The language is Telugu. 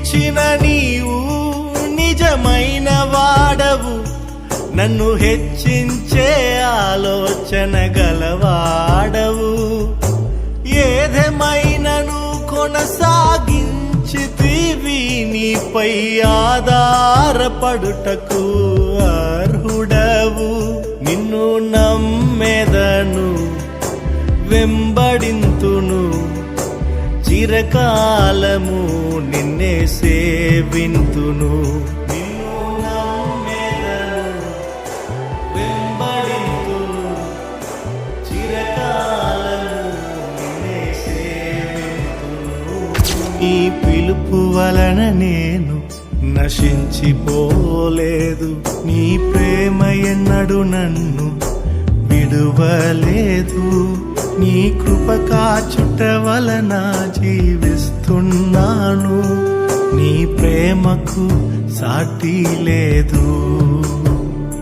పిలిచిన నీవు నిజమైన వాడవు, నన్ను హెచ్చించే ఆలోచన గలవాడవు. ఏదేమైనను కొనసాగించితివి, నీపై ఆధారపడుటకు అర్హుడవు. నిన్ను నమ్మెదను, వెంబడింతును, చిరకాలము నిన్నే సేవింతును. నిన్ను నమ్మెదను, వెంబడింతును, చిరకాలము నిన్నే సేవింతును. ఈ పిలుపు వలన నేను నశించిపోలేదు, నీ ప్రేమ ఎన్నడు నన్ను విడువలేదు. నీ కృప కాచుట వలన జీవిస్తున్నాను, నీ ప్రేమకు సాటి లేదు.